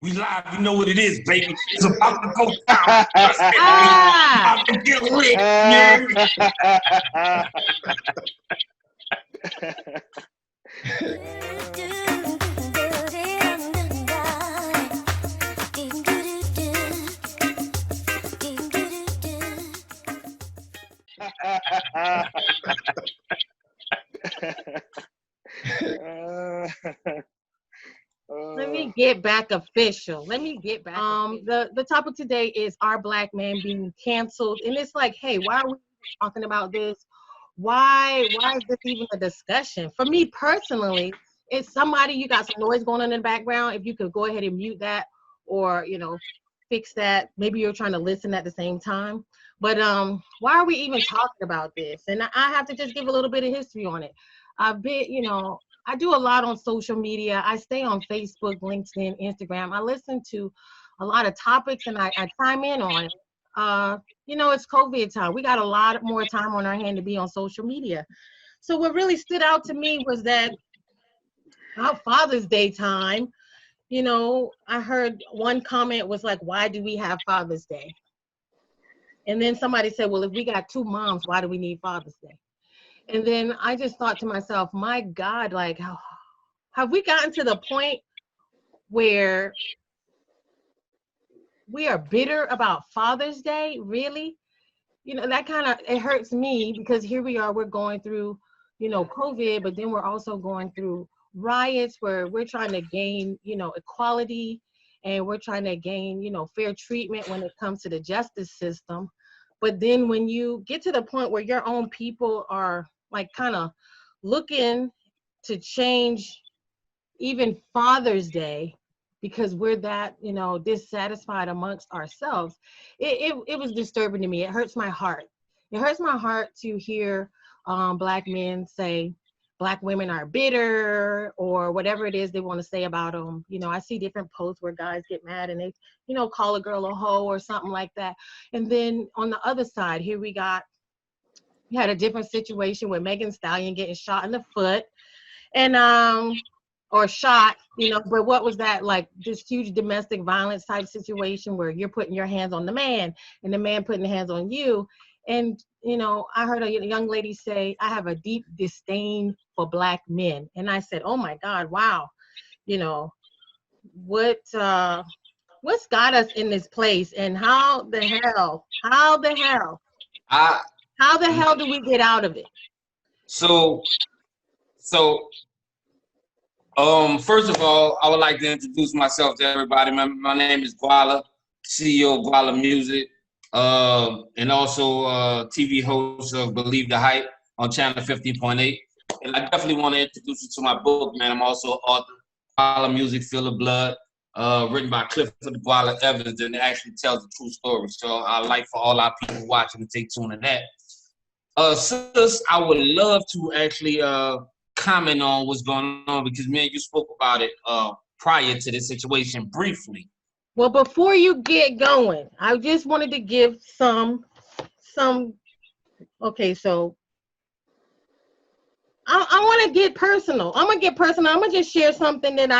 We live, you know what it is, baby. It's about to go down. About to get lit. Let me get back official. Let me get back. The topic today is, are Black men being canceled? And it's like, hey, why are we talking about this? Why is this even a discussion? For me personally, it's somebody, you got some noise going on in the background. If you could go ahead and mute that, or fix that. Maybe you're trying to listen at the same time. But why are we even talking about this? And I have to just give a little bit of history on it. I've been, I do a lot on social media. I stay on Facebook, LinkedIn, Instagram. I listen to a lot of topics and I chime in on it. It's COVID time. We got a lot more time on our hand to be on social media. So what really stood out to me was that our Father's Day time, I heard one comment was like, why do we have Father's Day? And then somebody said, well, if we got two moms, why do we need Father's Day? And then I just thought to myself, my God, like, have we gotten to the point where we are bitter about Father's Day? Really? That kind of, it hurts me, because here we are, we're going through, COVID, but then we're also going through riots where we're trying to gain, equality, and we're trying to gain, fair treatment when it comes to the justice system. But then when you get to the point where your own people are like kind of looking to change even Father's Day because we're that, dissatisfied amongst ourselves, it was disturbing to me. It hurts my heart. It hurts my heart to hear Black men say Black women are bitter, or whatever it is they want to say about them. I see different posts where guys get mad and they, call a girl a hoe or something like that. And then on the other side, here we had a different situation with Megan Thee Stallion getting shot in the foot, and or shot, but what was that, like this huge domestic violence type situation where you're putting your hands on the man and the man putting the hands on you. And, I heard a young lady say, I have a deep disdain for Black men. And I said, oh my God, wow. What's got us in this place, and how the hell do we get out of it? So, first of all, I would like to introduce myself to everybody. My name is Gwalla, CEO of Gwalla Music, and also TV host of Believe the Hype on channel 15.8. And I definitely want to introduce you to my book, man. I'm also author, Gwalla Music, Feel the Blood, written by Clifford Gwalla Evans, and it actually tells the true story. So I'd like for all our people watching to take tune to that. Sis, I would love to actually comment on what's going on, because man, you spoke about it prior to this situation briefly. Well, before you get going, I just wanted to give some. Okay, so I want to get personal. I'm gonna get personal. I'm gonna just share something that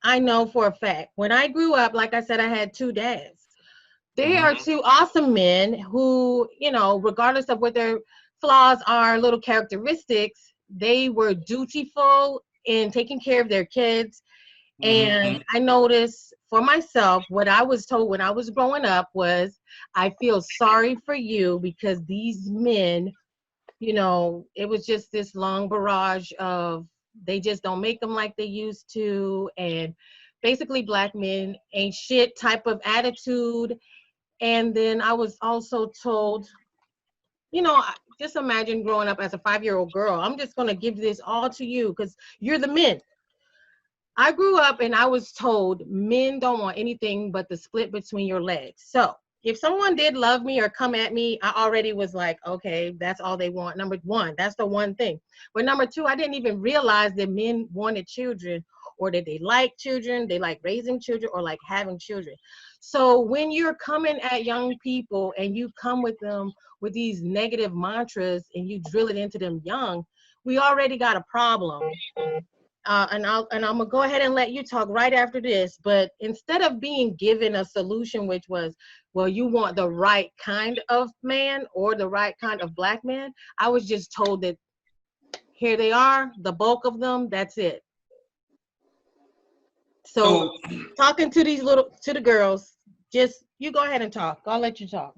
I know for a fact. When I grew up, like I said, I had two dads. They are two awesome men who, regardless of what their flaws are, little characteristics, they were dutiful in taking care of their kids. And I noticed for myself, what I was told when I was growing up was, I feel sorry for you because these men, it was just this long barrage of, they just don't make them like they used to. And basically Black men ain't shit type of attitude. And then I was also told, just imagine growing up as a 5-year-old girl. I'm just going to give this all to you because you're the men. I grew up and I was told men don't want anything but the split between your legs. So if someone did love me or come at me, I already was like, okay, that's all they want. Number one, that's the one thing. But number two, I didn't even realize that men wanted children, or that they like children, they like raising children, or like having children. So when you're coming at young people and you come with them with these negative mantras and you drill it into them young, we already got a problem. and I'm gonna go ahead and let you talk right after this. But instead of being given a solution, which was, well, you want the right kind of man or the right kind of black man, I was just told that here they are, the bulk of them, that's it. So talking to the girls, just you go ahead and talk. I'll let you talk.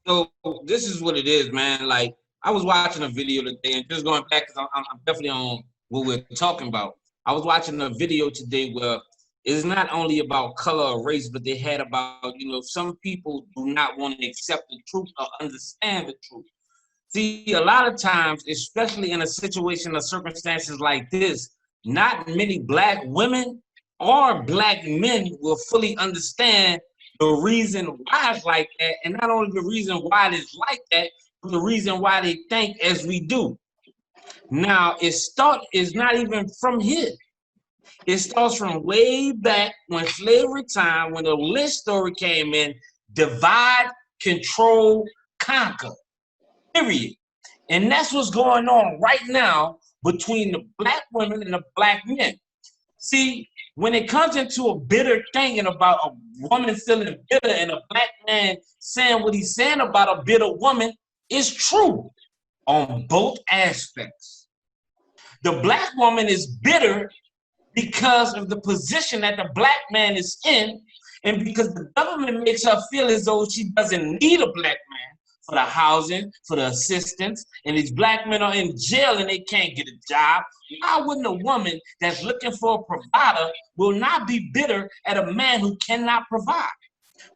So this is what it is, man. Like, I was watching a video today, and just going back, because I'm definitely on what we're talking about. I was watching a video today where it's not only about color or race, but they had about, some people do not want to accept the truth or understand the truth. See, a lot of times, especially in a situation or circumstances like this, not many black women or black men will fully understand the reason why it's like that, and not only the reason why it is like that, but the reason why they think as we do. Now, it's not even from here. It starts from way back when slavery time, when the Lynch story came in, divide, control, conquer, period. And that's what's going on right now between the black women and the black men. See, when it comes into a bitter thing and about a woman feeling bitter and a black man saying what he's saying about a bitter woman, it's true on both aspects. The black woman is bitter because of the position that the black man is in, and because the government makes her feel as though she doesn't need a black man for the housing, for the assistance, and these black men are in jail and they can't get a job. Why wouldn't a woman that's looking for a provider will not be bitter at a man who cannot provide?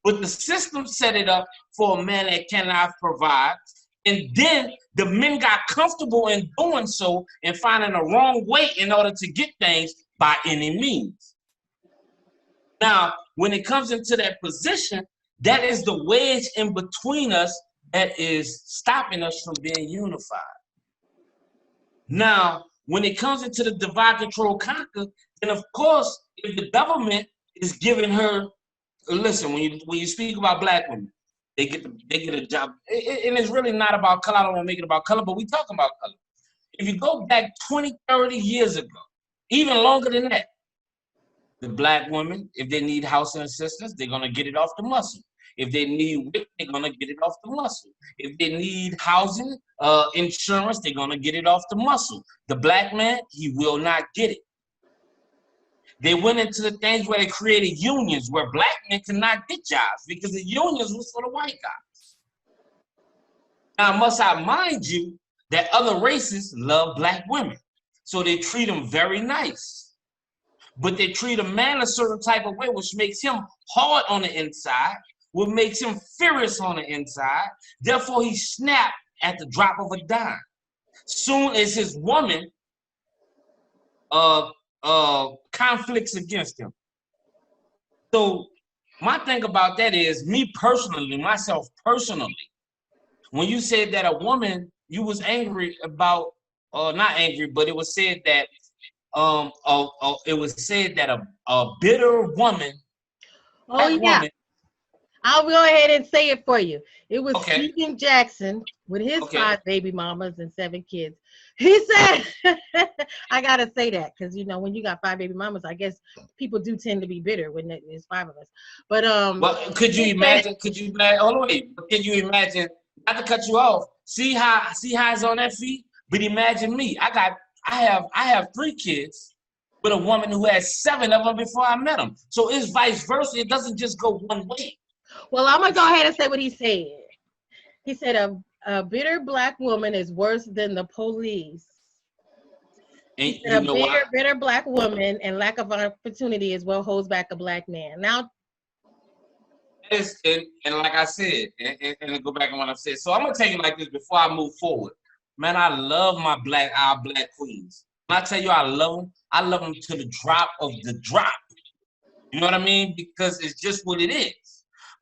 But the system set it up for a man that cannot provide, and then the men got comfortable in doing so and finding a wrong way in order to get things by any means. Now, when it comes into that position, that is the wedge in between us that is stopping us from being unified. Now, when it comes into the divide, control, conquer, then of course, if the government is giving her, listen, when you speak about black women, they get a job. And it's really not about color. I don't want to make it about color, but we talking about color. If you go back 20, 30 years ago, even longer than that, the black women, if they need housing assistance, they're going to get it off the muscle. If they need WIC, they're going to get it off the muscle. If they need housing, insurance, they're going to get it off the muscle. The black man, he will not get it. They went into the things where they created unions where black men cannot get jobs because the unions was for the white guys. Now, must I mind you that other races love black women. So they treat them very nice. But they treat a man a certain type of way, which makes him hard on the inside, what makes him furious on the inside. Therefore, he snapped at the drop of a dime. Soon as his woman conflicts against him. So my thing about that is, myself personally, when you said that a woman, you was angry about, not angry, but it was said that a bitter woman. Oh yeah. Woman, I'll go ahead and say it for you. It was okay. Stephen Jackson with his 5 baby mamas and 7 kids. He said, I gotta say that because when you got 5 baby mamas, I guess people do tend to be bitter when there's 5 of us. But well, could you imagine? Hold on, wait. Can you imagine? Not to cut you off. See how it's on that feet. But imagine me. I have 3 kids with a woman who had 7 of them before I met them. So it's vice versa. It doesn't just go one way. Well, I'm gonna go ahead and say what he said. He said a bitter black woman is worse than the police. And he said a bitter black woman and lack of opportunity is what holds back a black man. Now, and like I said, and go back on what I said. So I'm gonna tell you like this before I move forward. Man, I love our black queens. When I tell you I love them to the drop of the drop. You know what I mean? Because it's just what it is.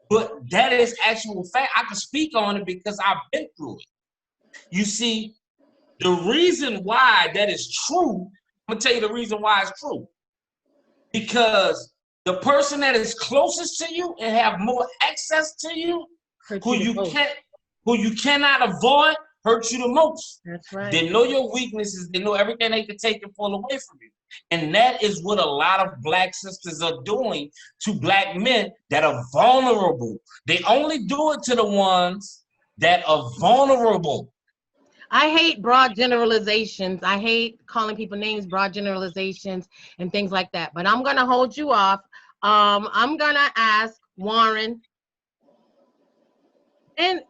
But that is actual fact. I can speak on it because I've been through it. You see, the reason why that is true, I'm gonna tell you the reason why it's true. Because the person that is closest to you and have more access to you, who you cannot avoid, hurt you the most. That's right. They know your weaknesses. They know everything they can take and fall away from you. And that is what a lot of Black sisters are doing to Black men that are vulnerable. They only do it to the ones that are vulnerable. I hate broad generalizations. I hate calling people names, broad generalizations, and things like that. But I'm gonna hold you off. I'm gonna ask Warren and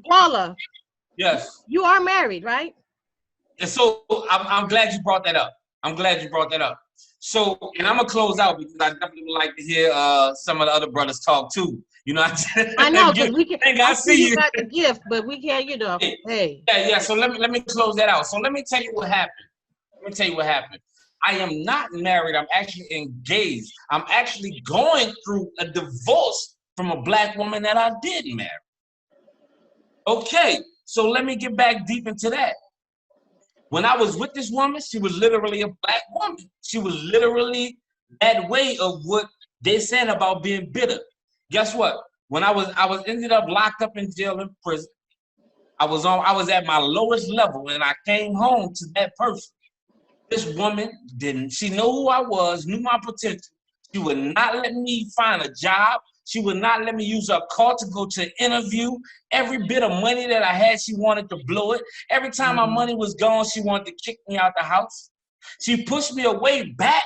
Gwalla. Yes. You are married, right? And so I'm glad you brought that up. I'm glad you brought that up. So, and I'm gonna close out because I definitely would like to hear some of the other brothers talk too. You know, I know, because we can. I see you got the gift, but we can't. You know, hey. Yeah. So let me close that out. So let me tell you what happened. I am not married. I'm actually engaged. I'm actually going through a divorce from a Black woman that I did marry. Okay, so let me get back deep into that. When I was with this woman, she was literally a Black woman. She was literally that way of what they said about being bitter. Guess what? When I was ended up locked up in jail in prison. I was at my lowest level, and I came home to that person. This woman she knew who I was, knew my potential. She would not let me find a job. She would not let me use her car to go to an interview. Every bit of money that I had, she wanted to blow it. Every time my money was gone, she wanted to kick me out the house. She pushed me away back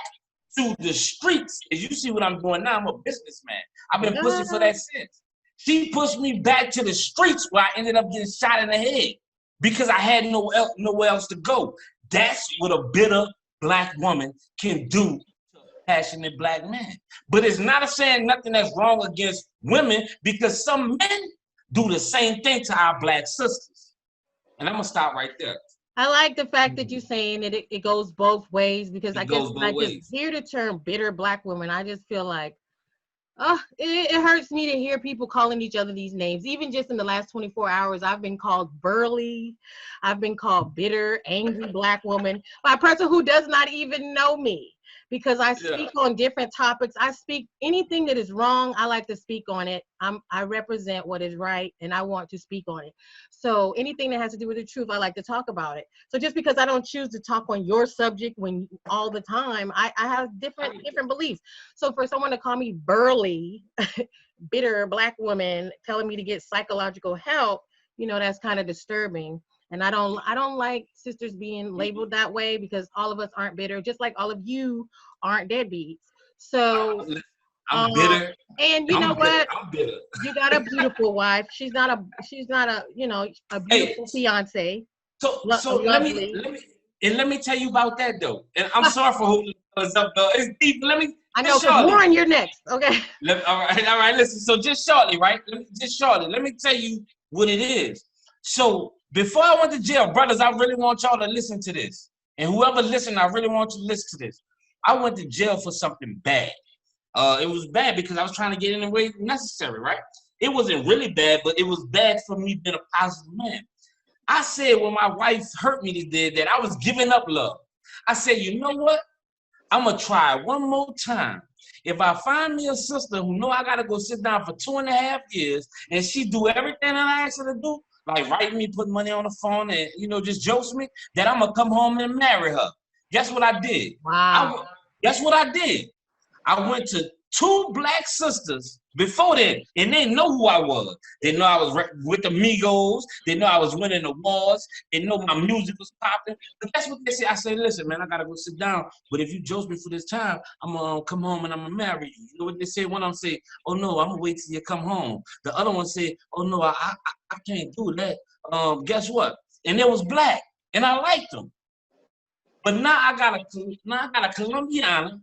to the streets. As you see what I'm doing now, I'm a businessman. I've been pushing for that since. She pushed me back to the streets where I ended up getting shot in the head because I had nowhere else to go. That's what a bitter Black woman can do to a passionate Black man. But it's not saying nothing that's wrong against women because some men do the same thing to our Black sisters. And I'm gonna stop right there. I like the fact that you're saying it goes both ways because I guess when I just hear the term bitter Black woman, I just feel like, it hurts me to hear people calling each other these names. Even just in the last 24 hours, I've been called burly. I've been called bitter, angry Black woman by a person who does not even know me because I speak on different topics. I speak anything that is wrong. I like to speak on it. I represent what is right and I want to speak on it. So anything that has to do with the truth, I like to talk about it. So just because I don't choose to talk on your subject when all the time, I have different beliefs. So for someone to call me burly, bitter Black woman, telling me to get psychological help, you know, that's kind of disturbing. And I don't like sisters being labeled that way because all of us aren't bitter, just like all of you aren't deadbeats. So I'm bitter. And you know what? I'm bitter. You got a beautiful wife. She's not a you know, a beautiful fiance. So let me tell you about that though. And I'm sorry for holding us up though. It's deep. I know, because Warren, you're next. Okay. All right. Listen. So just shortly, right? Let me tell you what it is. So before I went to jail, brothers, I really want y'all to listen to this. And whoever listened, I really want you to listen to this. I went to jail for something bad. It was bad because I was trying to get in the way necessary, right? It wasn't really bad, but it was bad for me being a positive man. I said when my wife hurt me that I was giving up love. I said, you know what? I'm going to try one more time. If I find me a sister who know I got to go sit down for 2.5 years and she do everything that I ask her to do, like write me, put money on the phone and, you know, just jokes me, then I'm going to come home and marry her. Guess what I did? Wow. Guess what I did? I went to 2 Black sisters before then, and they know who I was. They know I was with the Migos. They know I was winning awards. They know my music was popping. But that's what they say. I say, listen, man, I got to go sit down. But if you jokes me for this time, I'm going to come home and I'm going to marry you. You know what they say? One of them say, oh, no, I'm going to wait till you come home. The other one say, oh, no, I can't do that. Guess what? And it was Black, and I liked them. But now I got a Colombiana,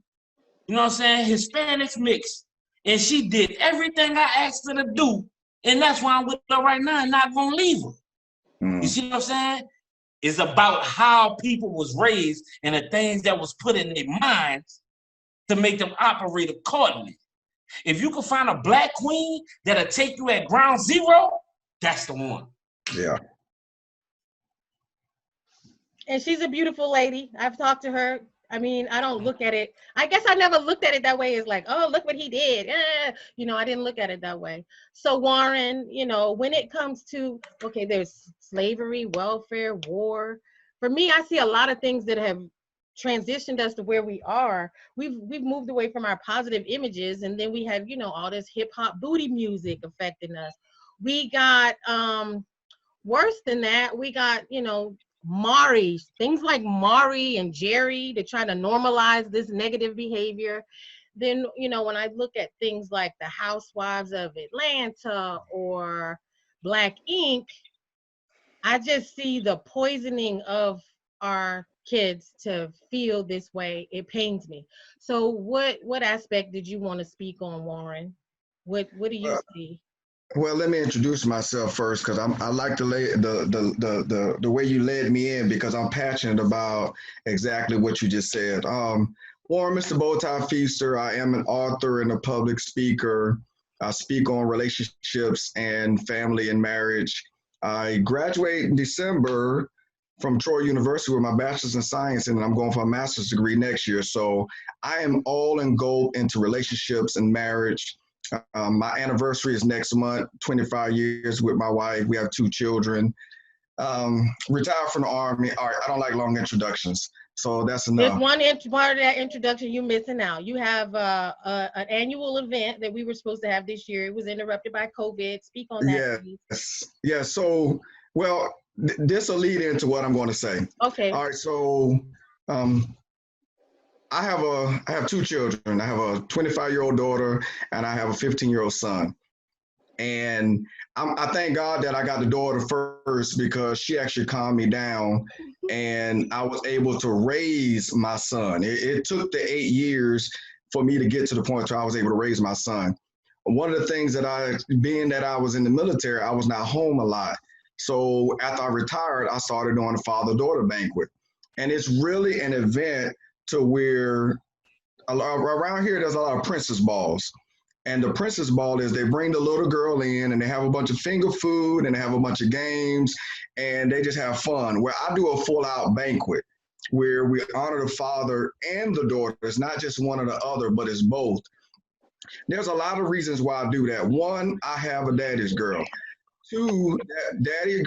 you know what I'm saying, Hispanic mix. And she did everything I asked her to do. And that's why I'm with her right now and not gonna leave her. You see what I'm saying? It's about how people was raised and the things that was put in their minds to make them operate accordingly. If you can find a Black queen that'll take you at ground zero, that's the one. Yeah. And she's a beautiful lady. I've talked to her. I mean, I don't look at it. I guess I never looked at it that way. It's like, oh, look what he did. I didn't look at it that way. So Warren, when it comes to, okay, there's slavery, welfare, war. For me, I see a lot of things that have transitioned us to where we are. We've moved away from our positive images, and then we have, all this hip hop booty music affecting us. We got worse than that. We got, Maury, things like Maury and Jerry to try to normalize this negative behavior. Then, when I look at things like the Housewives of Atlanta or Black Ink, I just see the poisoning of our kids to feel this way. It pains me. So what aspect did you want to speak on, Warren? What do you see? Well, let me introduce myself first, because I like to lay the way you led me in, because I'm passionate about exactly what you just said. Warren, Mr. Bowtie Feaster, I am an author and a public speaker. I speak on relationships and family and marriage. I graduate in December from Troy University with my bachelor's in science, and I'm going for a master's degree next year. So I am all engulfed into relationships and marriage. My anniversary is next month, 25 years with my wife. We have 2 children. Retired from the Army. All right, I don't like long introductions, so that's enough. There's one part of that introduction you're missing out. You have an annual event that we were supposed to have this year. It was interrupted by COVID. Speak on that, please. Yeah, so, well, this will lead into what I'm going to say. Okay. All right, so I have 2 children. I have a 25-year-old daughter, and I have a 15-year-old son. And I thank God that I got the daughter first, because she actually calmed me down, and I was able to raise my son. It took the 8 years for me to get to the point where I was able to raise my son. One of the things being that I was in the military, I was not home a lot. So after I retired, I started doing a father-daughter banquet. And it's really an event to where around here, there's a lot of princess balls. And the princess ball is they bring the little girl in, and they have a bunch of finger food, and they have a bunch of games, and they just have fun. Where I do a full-out banquet where we honor the father and the daughter. It's not just one or the other, but it's both. There's a lot of reasons why I do that. One, I have a daddy's girl. 2, that daddy's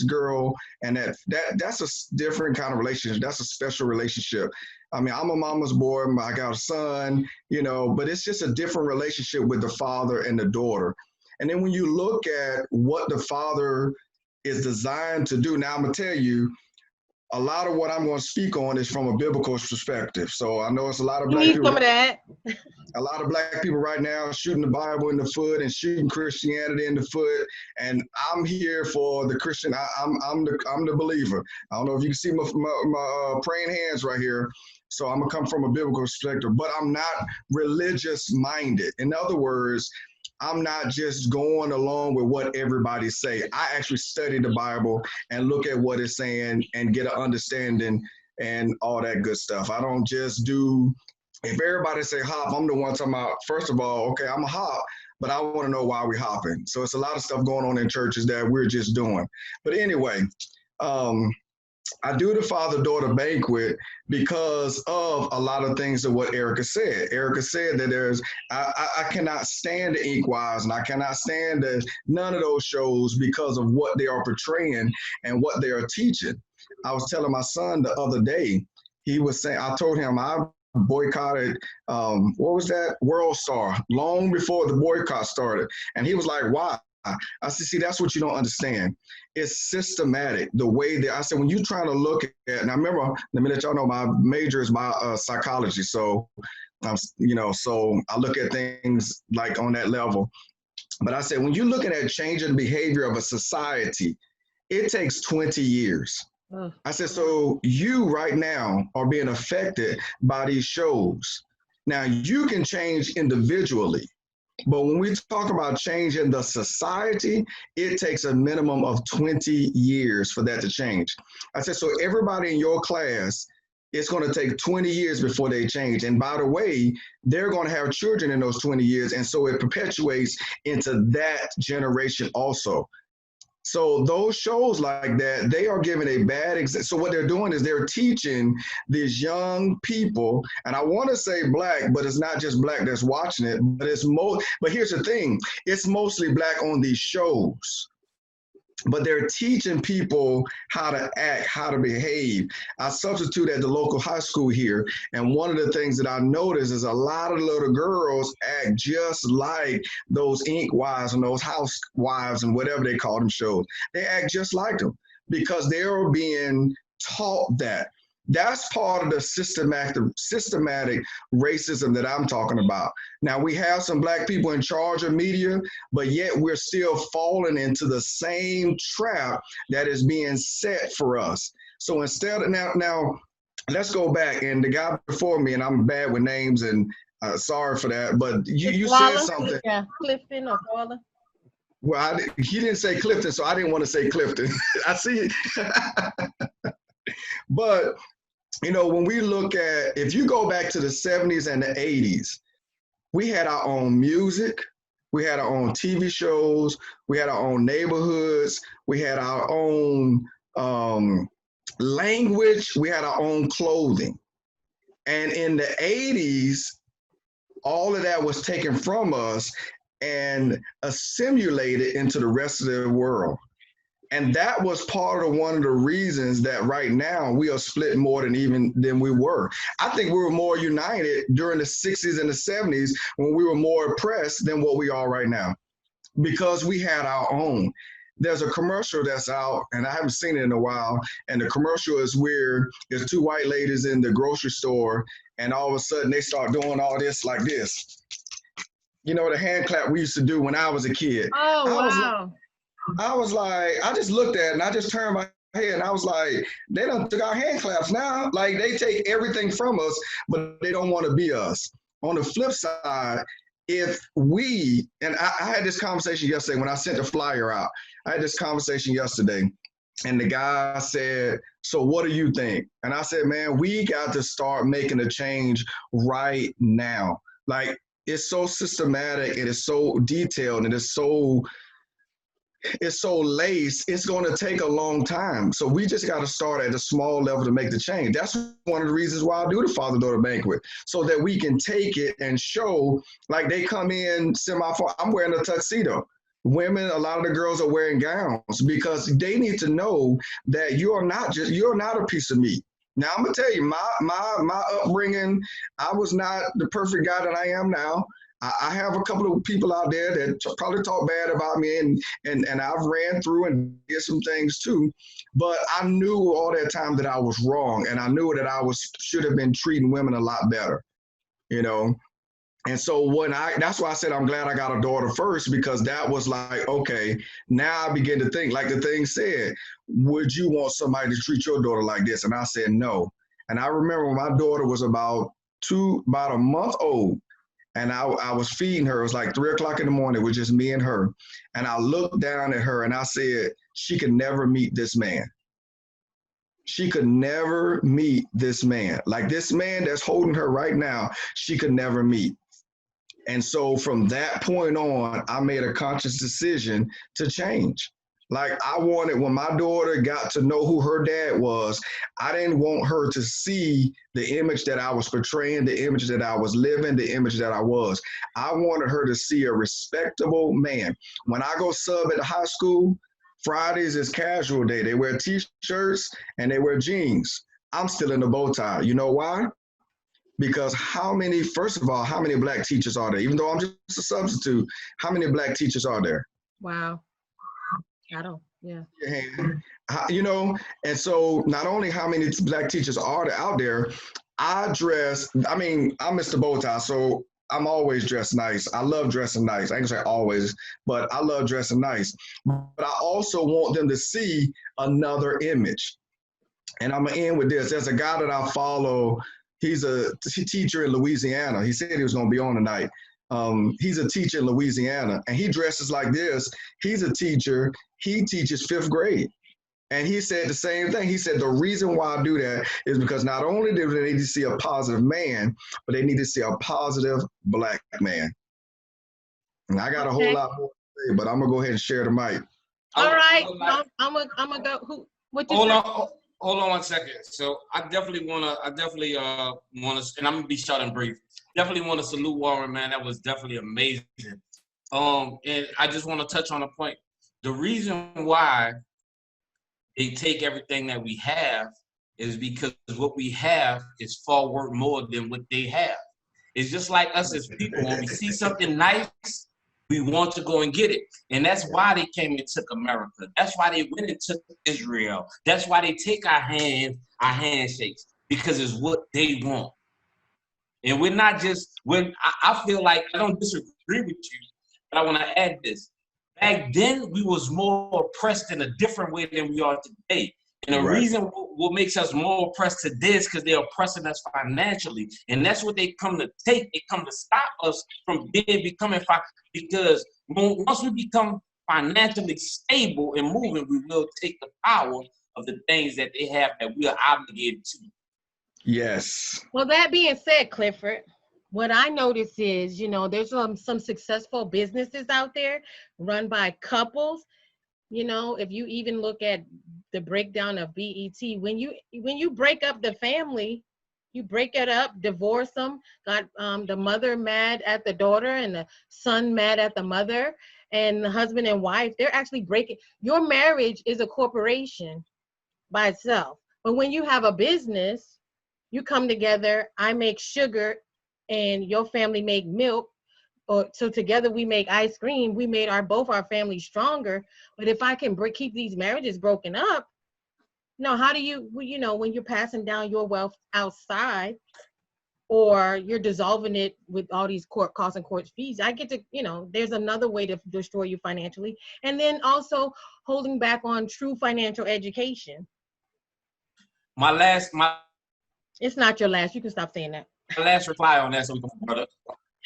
girl, and that's a different kind of relationship. That's a special relationship. I mean, I'm a mama's boy. I got a son, but it's just a different relationship with the father and the daughter. And then when you look at what the father is designed to do, now I'm gonna tell you, a lot of what I'm going to speak on is from a biblical perspective. So I know it's a lot of black people. Some of that. A lot of black people right now shooting the Bible in the foot and shooting Christianity in the foot. And I'm here for the Christian. I'm the believer. I don't know if you can see my praying hands right here. So I'm gonna come from a biblical perspective, but I'm not religious minded. In other words, I'm not just going along with what everybody say. I actually study the Bible and look at what it's saying and get an understanding and all that good stuff. I don't just do, if everybody say hop, I'm the one talking about, first of all, okay, I'm a hop, but I want to know why we're hopping. So it's a lot of stuff going on in churches that we're just doing. But anyway, I do the father-daughter banquet because of a lot of things of what Erica said. Erica said that I cannot stand the Inkwise, and I cannot stand none of those shows because of what they are portraying and what they are teaching. I was telling my son the other day, he was saying, I told him I boycotted, what was that? World Star, long before the boycott started. And he was like, why? I said, see, that's what you don't understand. It's systematic. The way that I said, when you're trying to look at, and I remember, let me let y'all know, my major is my psychology. So, so I look at things like on that level. But I said, when you're looking at changing the behavior of a society, it takes 20 years. I said, so you right now are being affected by these shows. Now, you can change individually. But when we talk about changing the society, it takes a minimum of 20 years for that to change. I said, so everybody in your class, it's going to take 20 years before they change. And by the way, they're going to have children in those 20 years. And so it perpetuates into that generation also. So those shows like that, they are giving a bad example. So what they're doing is they're teaching these young people, and I want to say black, but it's not just black that's watching it, but but here's the thing, it's mostly black on these shows. But they're teaching people how to act, how to behave. I substitute at the local high school here, and one of the things that I noticed is a lot of little girls act just like those ink wives and those housewives and whatever they call them shows. They act just like them because they're being taught that. That's part of the systematic racism that I'm talking about. Now, we have some black people in charge of media, but yet we're still falling into the same trap that is being set for us. So instead of now, let's go back. And the guy before me, and I'm bad with names, and sorry for that, but you said something. Yeah, Clifton or Gwalla. Well, he didn't say Clifton, so I didn't want to say Clifton. I see it. But you know, when we look at, if you go back to the 70s and the 80s, we had our own music, we had our own TV shows, we had our own neighborhoods, we had our own language, we had our own clothing. And in the 80s, all of that was taken from us and assimilated into the rest of the world. And that was part of one of the reasons that right now we are split more than we were. I think we were more united during the 60s and the 70s when we were more oppressed than what we are right now, because we had our own. There's a commercial that's out, and I haven't seen it in a while, and the commercial is where there's two white ladies in the grocery store, and all of a sudden they start doing all this like this. You know, the hand clap we used to do when I was a kid. Oh, wow. I was like, I just looked at it and I just turned my head and I was like, they done took our hand claps now. Like, they take everything from us, but they don't want to be us. On the flip side, if we, and I had this conversation yesterday when I sent the flyer out, I had this conversation yesterday and the guy said, so what do you think? And I said, man, we got to start making a change right now. Like, it's so systematic and it's so detailed and it's so laced, it's going to take a long time. So we just got to start at a small level to make the change. That's one of the reasons why I do the father-daughter banquet, so that we can take it and show, like, they come in semi-formal. I'm wearing a tuxedo. Women, a lot of the girls are wearing gowns because they need to know that you're not a piece of meat. Now, I'm going to tell you, my upbringing, I was not the perfect guy that I am now. I have a couple of people out there that probably talk bad about me, and I've ran through and did some things too. But I knew all that time that I was wrong, and I knew that I should have been treating women a lot better, you know. And so that's why I said I'm glad I got a daughter first, because that was like, okay, now I begin to think, like the thing said, would you want somebody to treat your daughter like this? And I said no. And I remember when my daughter was about a month old, and I was feeding her. It was like 3 o'clock in the morning. It was just me and her. And I looked down at her and I said, she could never meet this man. She could never meet this man. Like, this man that's holding her right now, she could never meet. And so from that point on, I made a conscious decision to change. Like, I wanted, when my daughter got to know who her dad was, I didn't want her to see the image that I was portraying, the image that I was living, the image that I was. I wanted her to see a respectable man. When I go sub at the high school, Fridays is casual day. They wear t-shirts and they wear jeans. I'm still in the bow tie. You know why? Because first of all, how many black teachers are there? Even though I'm just a substitute, how many black teachers are there? Wow. I don't, yeah. You know, and so not only how many black teachers are there out there, I'm Mr. Bowtie, so I'm always dressed nice. I love dressing nice. I ain't gonna say always, but I love dressing nice. But I also want them to see another image. And I'm gonna end with this. There's a guy that I follow. He's a teacher in Louisiana. He said he was gonna be on tonight. He's a teacher in Louisiana, and he dresses like this. He's a teacher. He teaches 5th grade. And he said the same thing. He said, the reason why I do that is because not only do they need to see a positive man, but they need to see a positive black man. And I got a whole lot more to say, but I'm going to go ahead and share the mic. All right, like, I'm gonna go. What you hold say? on, hold on 1 second. So I definitely wanna, and I'm gonna be short and brief. Definitely wanna salute Warren, man. That was definitely amazing. And I just wanna touch on a point. The reason why they take everything that we have is because what we have is far worth more than what they have. It's just like us as people. When we see something nice, we want to go and get it. And that's why they came and took America. That's why they went and took Israel. That's why they take our handshakes, because it's what they want. And we're not just, I feel like, I don't disagree with you, but I want to add this. Back then, we was more oppressed in a different way than we are today. And the reason what makes us more oppressed today is because they're oppressing us financially. And that's what they come to take. They come to stop us from becoming, because once we become financially stable and moving, we will take the power of the things that they have that we are obligated to. Yes. Well, that being said, Clifford, what I notice is, there's some successful businesses out there run by couples. If you even look at the breakdown of BET, when you break up the family, you break it up, divorce them, got the mother mad at the daughter and the son mad at the mother, and the husband and wife, they're actually breaking. Your marriage is a corporation by itself. But when you have a business, you come together, I make sugar and your family make milk, so together we make ice cream. We made both our families stronger. But if I can keep these marriages broken up, how do you, when you're passing down your wealth outside, or you're dissolving it with all these court costs and court fees, I get to, there's another way to destroy you financially. And then also holding back on true financial education. It's not your last. You can stop saying that. My last reply on that, so we can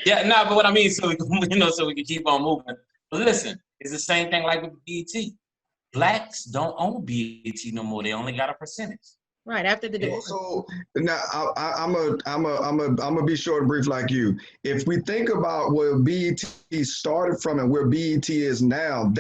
yeah, no, but what I mean, so we can, so we can keep on moving. But listen, it's the same thing like with BET. Blacks don't own BET no more. They only got a percentage. Right after the divorce. So now I'm a be short and brief like you. If we think about where BET started from and where BET is now,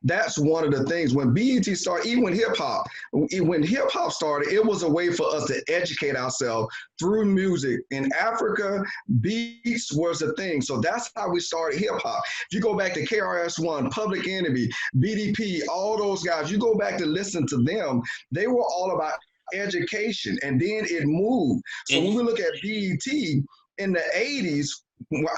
that's one of the things. When BET started, even when hip hop started, it was a way for us to educate ourselves through music. In Africa, beats was a thing. So that's how we started hip hop. If you go back to KRS-One, Public Enemy, BDP, all those guys, you go back to listen to them, they were all about education, and then it moved. So when we look at BET in the 80s,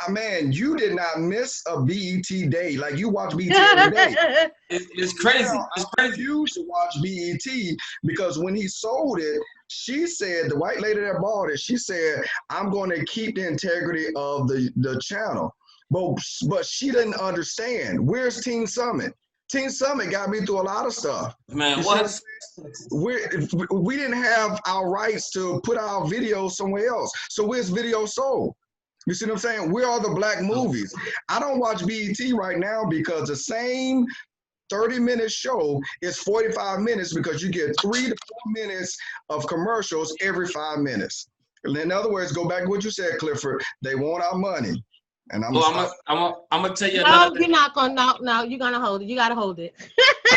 man, you did not miss a BET day. Like, you watch BET every day. It's crazy. It's crazy. You should watch BET, because when he sold it, she said, the white lady that bought it, she said, I'm going to keep the integrity of the channel. But she didn't understand. Where's Teen Summit? Teen Summit got me through a lot of stuff. Man, what? We didn't have our rights to put our video somewhere else. So where's video sold? You see what I'm saying? Where are the black movies? I don't watch BET right now because the same 30-minute show is 45 minutes, because you get 3 to 4 minutes of commercials every 5 minutes. In other words, go back to what you said, Clifford. They want our money. And I'm gonna tell you. No, you're not gonna. No, you're gonna hold it. You gotta hold it.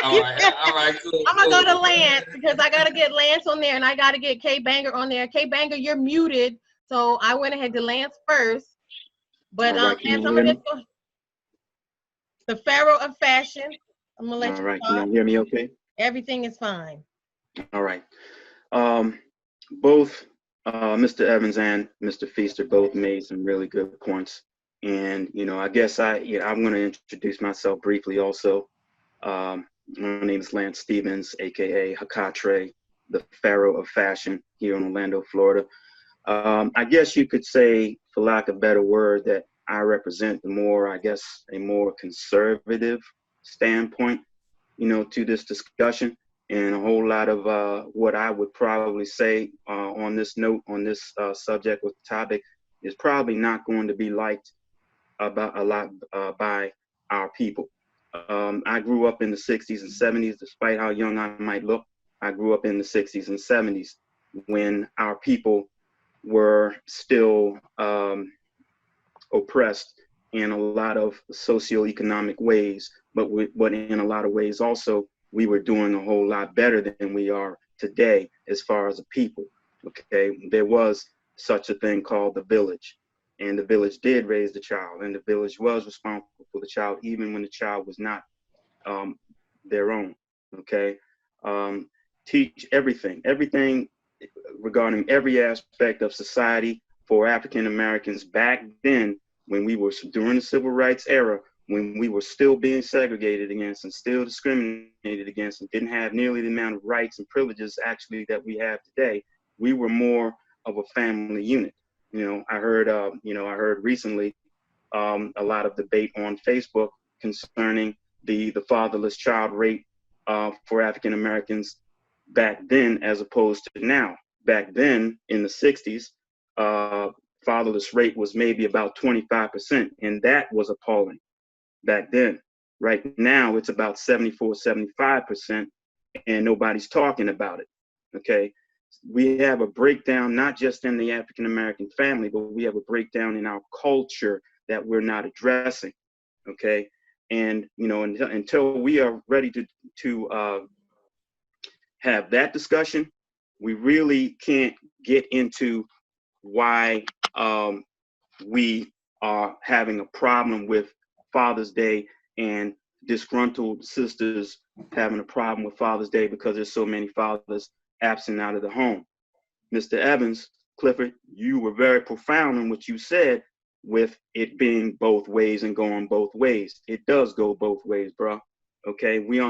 All right, cool. I'm gonna go to Lance, because I gotta get Lance on there, and I gotta get K Banger on there. K Banger, you're muted, so I went ahead to Lance first. But right, Lance, I'm gonna go. The Pharaoh of fashion. I'm gonna let you. All right, talk. can you hear me okay? Everything is fine. All right. Both Mr. Evans and Mr. Feaster both made some really good points. And, I guess I'm going to introduce myself briefly also. My name is Lance Stevens, AKA HakatRe, the Pharaoh of fashion here in Orlando, Florida. I guess you could say, for lack of a better word, that I represent a more conservative standpoint, to this discussion. And a whole lot of what I would probably say on this subject with the topic is probably not going to be liked by our people. I grew up in the 60s and 70s, despite how young I might look. I grew up in the 60s and 70s when our people were still oppressed in a lot of socioeconomic ways, but in a lot of ways also, we were doing a whole lot better than we are today as far as a people. Okay, there was such a thing called the village, and the village did raise the child, and the village was responsible for the child even when the child was not their own. Okay, teach everything regarding every aspect of society for African Americans back then, when we were during the civil rights era, when we were still being segregated against and still discriminated against and didn't have nearly the amount of rights and privileges actually that we have today. We were more of a family unit. I heard recently a lot of debate on Facebook concerning the fatherless child rate for African Americans back then as opposed to now. Back then in the 60s, fatherless rate was maybe about 25%, and that was appalling back then. Right now, it's about 74, 75%, and nobody's talking about it. Okay, we have a breakdown not just in the African American family, but we have a breakdown in our culture that we're not addressing. Okay, and until we are ready to have that discussion, we really can't get into why we are having a problem with Father's Day and disgruntled sisters having a problem with Father's Day because there's so many fathers absent out of the home. Mr. Evans, Clifford, you were very profound in what you said with it being both ways and going both ways. It does go both ways, bro. Okay, we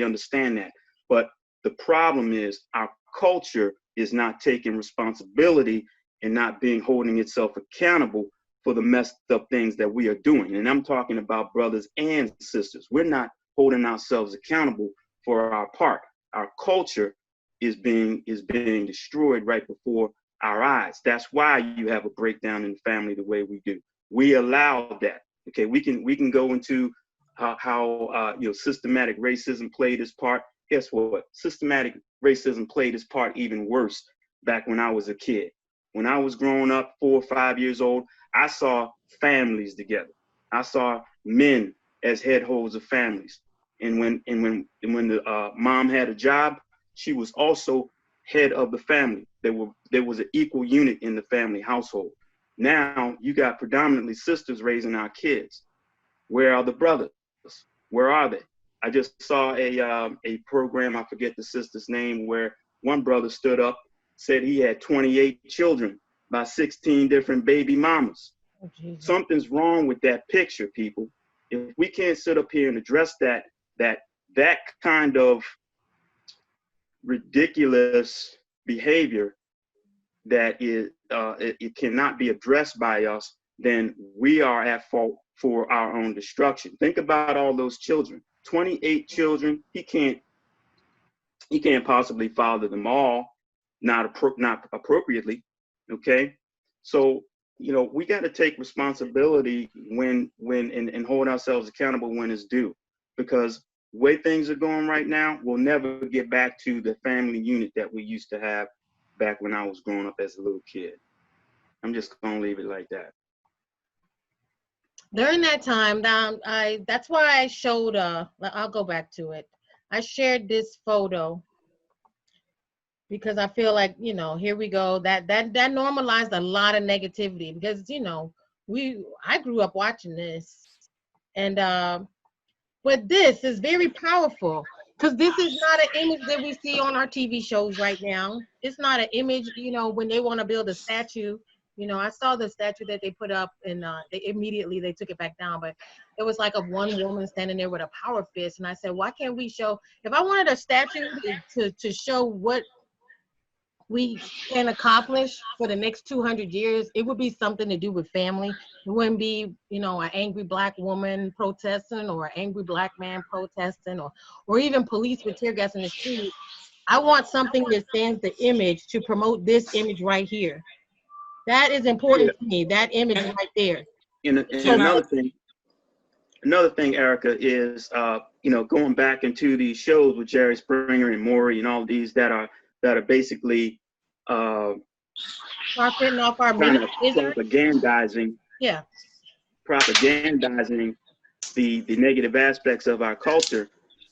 understand that. But the problem is our culture is not taking responsibility and not holding itself accountable for the messed up things that we are doing. And I'm talking about brothers and sisters. We're not holding ourselves accountable for our part. Our culture is being destroyed right before our eyes. That's why you have a breakdown in the family the way we do. We allow that. Okay, we can go into how systematic racism played its part. Guess what? Systematic racism played its part even worse back when I was a kid. When I was growing up, 4 or 5 years old, I saw families together. I saw men as head holds of families. And when the mom had a job, she was also head of the family. There was an equal unit in the family household. Now you got predominantly sisters raising our kids. Where are the brothers? Where are they? I just saw a program, I forget the sister's name, where one brother stood up, said he had 28 children by 16 different baby mamas. Oh, something's wrong with that picture, people. If we can't sit up here and address that kind of ridiculous behavior that is it cannot be addressed by us, then we are at fault for our own destruction. Think about all those children. 28 children. He can't possibly father them all, not appropriately. Okay, so we got to take responsibility when and hold ourselves accountable when it's due, because the way things are going right now, we'll never get back to the family unit that we used to have back when I was growing up as a little kid. I'm just gonna leave it like that. During that time, that's why I showed, I'll go back to it. I shared this photo because I feel like, here we go. That normalized a lot of negativity because, I grew up watching this. And, but this is very powerful because this is not an image that we see on our TV shows right now. It's not an image, when they want to build a statue. I saw the statue that they put up and they took it back down, but it was like of one woman standing there with a power fist. And I said, why can't we show, if I wanted a statue to show what we can accomplish for the next 200 years, it would be something to do with family. It wouldn't be, an angry Black woman protesting or an angry Black man protesting or even police with tear gas in the street. I want something that stands the image to promote this image right here. That is important to me, that image right there. And another thing, Erica, is, going back into these shows with Jerry Springer and Maury and all these that are basically profiting off our propagandizing. Yeah. propagandizing the negative aspects of our culture,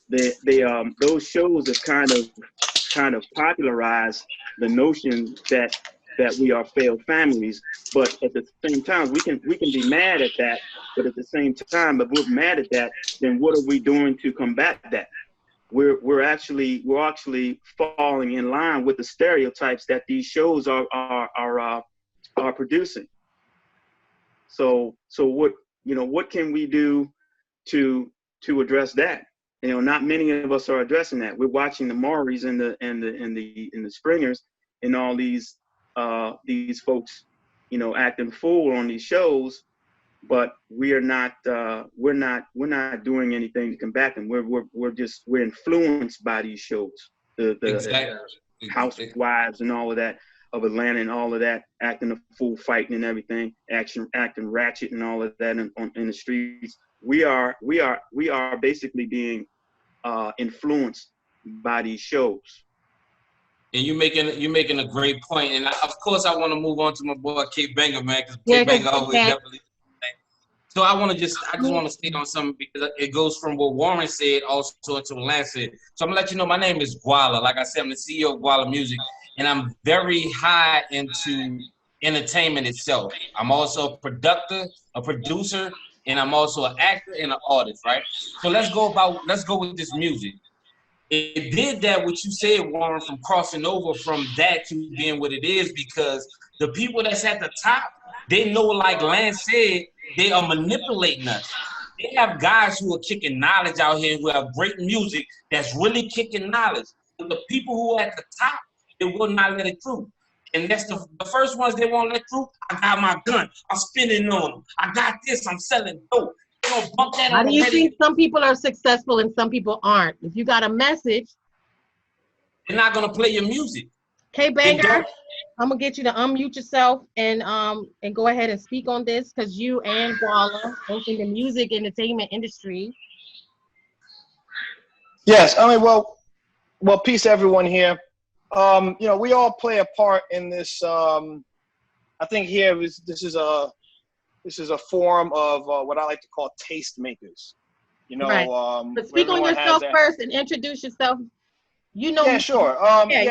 those shows have kind of popularized the notion that we are failed families. But at the same time, we can be mad at that. But at the same time, if we're mad at that, then what are we doing to combat that? We're actually falling in line with the stereotypes that these shows are producing. So what can we do to address that? Not many of us are addressing that. We're watching the Mauries and the Springers and all these folks, acting fool on these shows, but we're not doing anything to combat them. We're influenced by these shows, the Exactly. Housewives and all of that of Atlanta and all of that, acting a fool, fighting and everything, acting ratchet and all of that in the streets. We are basically being influenced by these shows. And you're making a great point. And of course, I want to move on to my boy K Banger, man, because K Banger always definitely. So I just want to speak on something because it goes from what Warren said also to what Lance said. So I'm gonna let you know my name is Gwalla. Like I said, I'm the CEO of Gwalla Music, and I'm very high into entertainment itself. I'm also a producer, and I'm also an actor and an artist, right? So let's go with this music. It did that what you said, Warren, from crossing over from that to being what it is, because the people that's at the top, they know, like Lance said, they are manipulating us. They have guys who are kicking knowledge out here who have great music that's really kicking knowledge. But the people who are at the top, they will not let it through. And that's the first ones they won't let through. I got my gun. I'm spinning on them. I got this. I'm selling dope. Bump that. How do you think some people are successful and some people aren't? If you got a message, they're not gonna play your music. K Banger, I'm gonna get you to unmute yourself and go ahead and speak on this, because you and Gwalla both in the music entertainment industry. Yes, I mean, well, peace to everyone here. We all play a part in this. I think here this is a forum of what I like to call taste makers. Right. But speak on yourself first and introduce yourself. Yeah, sure.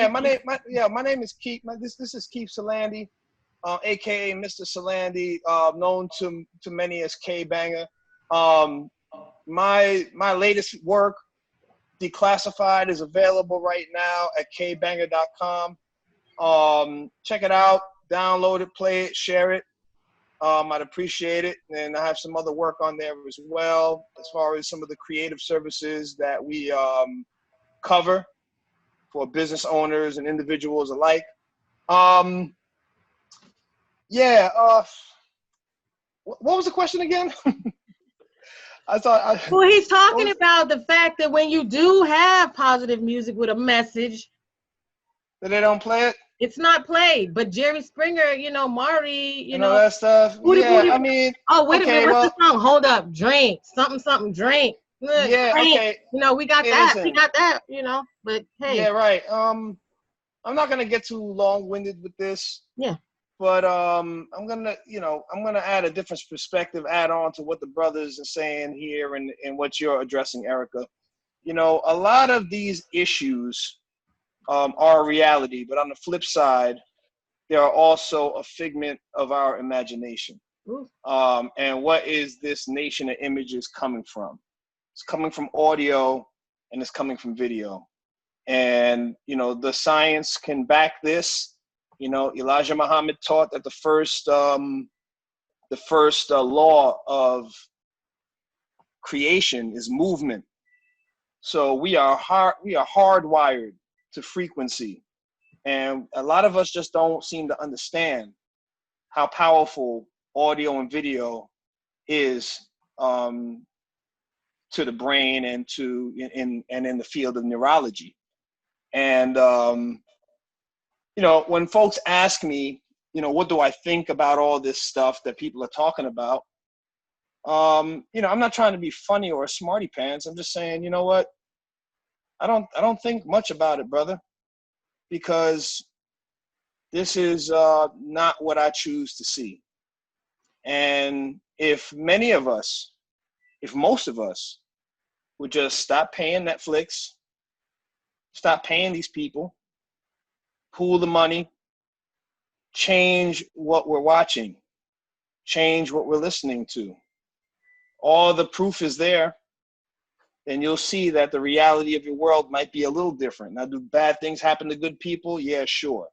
My name is Keith. This is Keith Salandy, aka Mr. Salandy, known to many as K Banger. My latest work, Declassified, is available right now at kbanger.com. Check it out, download it, play it, share it. I'd appreciate it. And I have some other work on there as well, as far as some of the creative services that we cover for business owners and individuals alike. What was the question again? Well, he's talking about the fact that when you do have positive music with a message, that they don't play it. It's not played. But Jerry Springer, Maury, that stuff. I mean, oh, wait a minute, what's the song? Hold up, drink, something, drink. Yeah, drink. okay. We got that. Listen. We got that. But hey. Yeah, right. I'm not gonna get too long-winded with this. Yeah. But I'm gonna add a different perspective, add on to what the brothers are saying here and what you're addressing, Erica. A lot of these issues are a reality, but on the flip side, they are also a figment of our imagination. And what is this nation of images coming from? It's coming from audio and it's coming from video. And, the science can back this. Elijah Muhammad taught that the first law of creation is movement. So we are hardwired to frequency, and a lot of us just don't seem to understand how powerful audio and video is to the brain and in the field of neurology. And when folks ask me, what do I think about all this stuff that people are talking about? I'm not trying to be funny or a smarty pants. I'm just saying, you know what? I don't think much about it, brother, because this is not what I choose to see. And if many of us, if most of us would just stop paying Netflix, stop paying these people, pool the money, change what we're watching, change what we're listening to. All the proof is there, then you'll see that the reality of your world might be a little different. Now, do bad things happen to good people? Yeah, sure.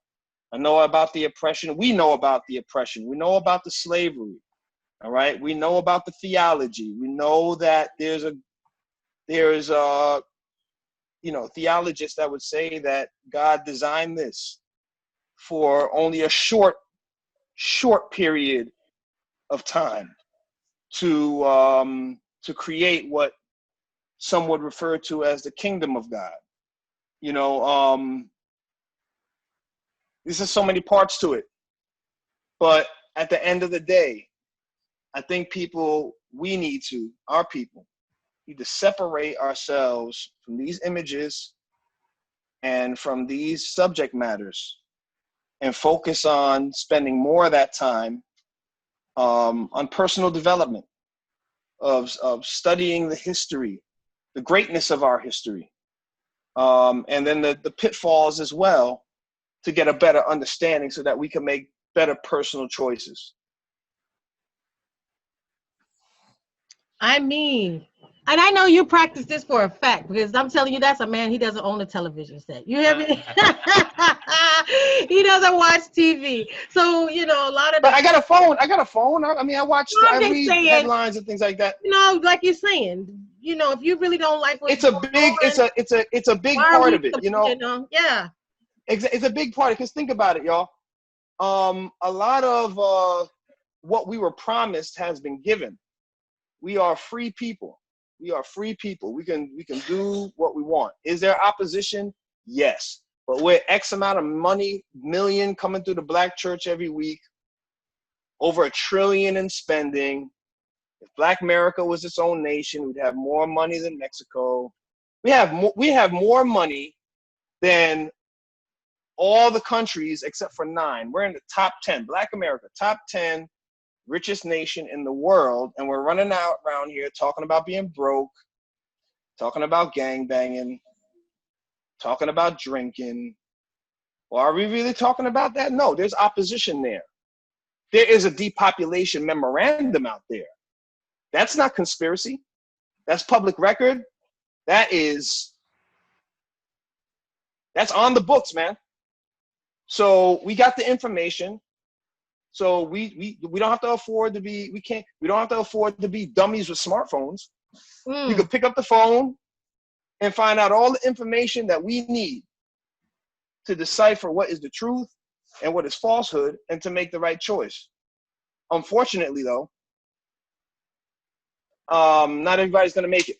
I know about the oppression. We know about the oppression. We know about the slavery. All right. We know about the theology. We know that there's theologists that would say that God designed this for only a short period of time to create what some would refer to as the kingdom of God. This is so many parts to it. But at the end of the day, I think our people need to separate ourselves from these images and from these subject matters and focus on spending more of that time on personal development, of studying the history, the greatness of our history, and then the pitfalls as well, to get a better understanding so that we can make better personal choices. I mean, and I know you practice this for a fact, because I'm telling you, that's a man, he doesn't own a television set. You hear me? He doesn't watch TV. So, a lot of But I got a phone. I mean, I read saying, headlines and things like that. Like you're saying, if you really don't like what it's a big part of it, Yeah. It's a big part, because think about it, y'all. A lot of what we were promised has been given. We are free people. We can do what we want. Is there opposition? Yes. But with X amount of million coming through the black church every week, over $1 trillion in spending. If Black America was its own nation, we'd have more money than Mexico. We have more money than all the countries except for 9. We're in the top 10. Black America, top 10 richest nation in the world, and we're running out around here talking about being broke, talking about gangbanging, talking about drinking. Well, are we really talking about that? No, there's opposition there. There is a depopulation memorandum out there. That's not conspiracy. That's public record. That's on the books, man. So we got the information. So we don't have to afford to be, we don't have to afford to be dummies with smartphones. You can pick up the phone and find out all the information that we need to decipher what is the truth and what is falsehood, and to make the right choice. Unfortunately, though, not everybody's going to make it.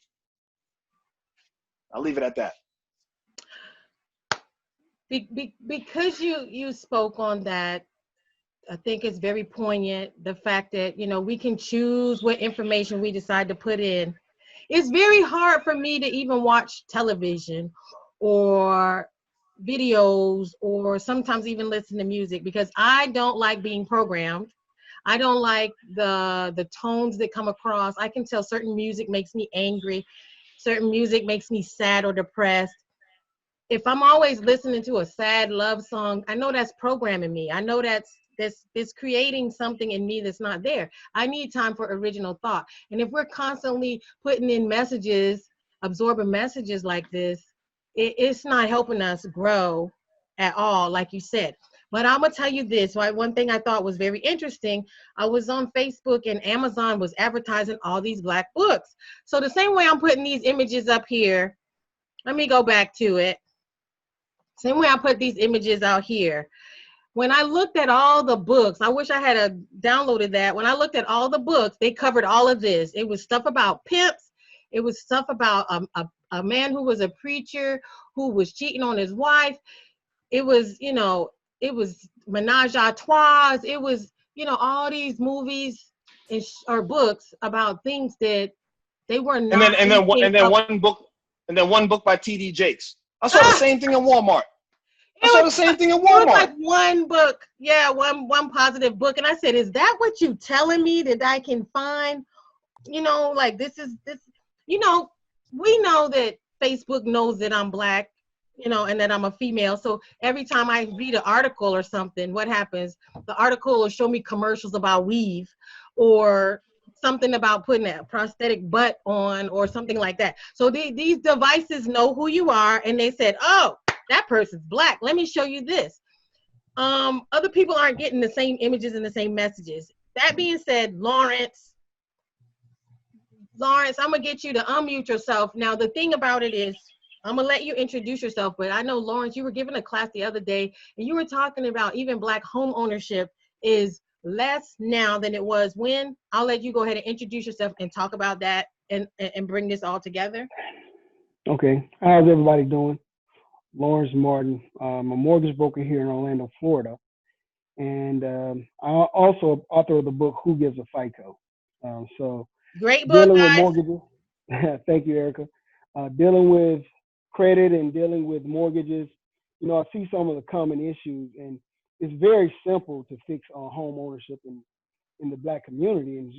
I'll leave it at that. Because you spoke on that, I think it's very poignant, the fact that, we can choose what information we decide to put in. It's very hard for me to even watch television or videos, or sometimes even listen to music, because I don't like being programmed. I don't like the tones that come across. I can tell certain music makes me angry. Certain music makes me sad or depressed. If I'm always listening to a sad love song, I know that's programming me. I know that's creating something in me that's not there. I need time for original thought. And if we're constantly putting in messages, absorbing messages like this, it's not helping us grow at all, like you said. But I'm gonna tell you this, right? One thing I thought was very interesting, I was on Facebook and Amazon was advertising all these Black books. So the same way I'm putting these images up here, let me go back to it. Same way I put these images out here. When I looked at all the books, I wish I had downloaded that. When I looked at all the books, they covered all of this. It was stuff about pimps. It was stuff about a man who was a preacher who was cheating on his wife. It was, it was menage a trois. It was, all these movies or books about things that they were not. And then one book by T.D. Jakes. I saw the same thing in Walmart. I saw the same thing in It was Walmart. like one book, yeah, one positive book, and I said, "Is that what you telling me that I can find?" You know, like this. You know, we know that Facebook knows that I'm Black, you know, and that I'm a female. So every time I read an article or something, what happens? The article will show me commercials about weave, or something about putting a prosthetic butt on, or something like that. So these devices know who you are, and they said, "Oh, that person's Black. Let me show you this." Other people aren't getting the same images and the same messages. That being said, Lawrence, I'm gonna get you to unmute yourself. Now, the thing about it is, I'm gonna let you introduce yourself, but I know, Lawrence, you were giving a class the other day, and you were talking about even Black home ownership is less now than it was when. I'll let you go ahead and introduce yourself and talk about that, and bring this all together. Okay, how's everybody doing? Lawrence Martin. I'm a mortgage broker here in Orlando, Florida, and I'm also author of the book Who Gives a FICO. So Great book, dealing with guys. mortgages. Thank you, Erica. Dealing with credit and dealing with mortgages. You know, I see some of the common issues, and it's very simple to fix home ownership in the Black community, and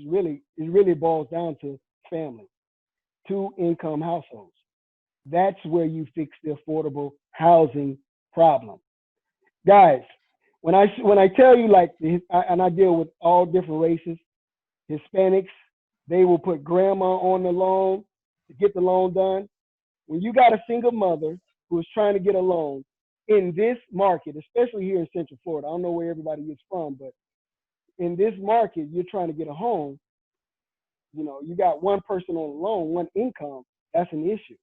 it really boils down to family, 2-income households. That's where you fix the affordable housing problem, guys. When I tell you, like, and I deal with all different races, Hispanics, they will put grandma on the loan to get the loan done. When you got a single mother who is trying to get a loan in this market, especially here in Central Florida, I don't know where everybody is from, but in this market, you're trying to get a home. You know, you got one person on the loan, one income. That's an issue.